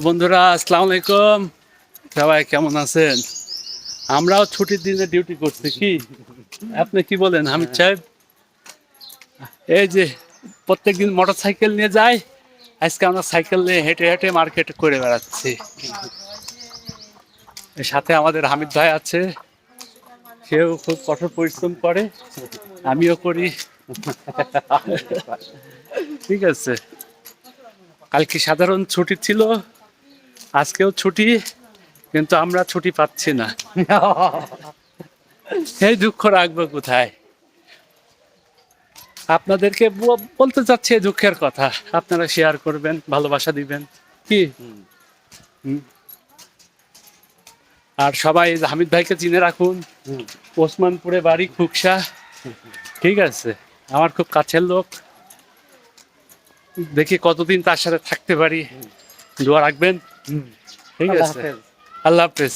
বন্ধুরা আসসালামু আলাইকুম, সবাই কেমন আছেন? আমরাও ছুটির দিনে ডিউটি করছি, কি আপনি কি বলেন হামিদ সাহেব? এই যে প্রত্যেকদিন মোটর সাইকেল নিয়ে যাই, আজকে আমরা সাইকেল নিয়ে হেঁটে হেঁটে মার্কেট করে বেড়াচ্ছি। এর সাথে আমাদের হামিদ ভাই আছে, সেও খুব কঠোর পরিশ্রম করে, আমিও করি। ঠিক আছে, কালকে সাধারণ ছুটি ছিল, আজকেও ছুটি, কিন্তু আমরা ছুটি পাচ্ছি না। এই দুঃখ রাখবো কোথায়? আপনাদেরকে বলতে চাচ্ছি এই দুঃখের কথা, আপনারা শেয়ার করবেন, ভালোবাসা দিবেন, কি? হুম। আর সবাই হামিদ ভাইকে চিনে রাখুন, ওসমানপুরে বাড়ি, খুকসা। ঠিক আছে, আমার খুব কাছের লোক, দেখি কতদিন তার সাথে থাকতে পারি, দোয়া রাখবেন। ঠিক আছে, আল্লাহ হাফেজ।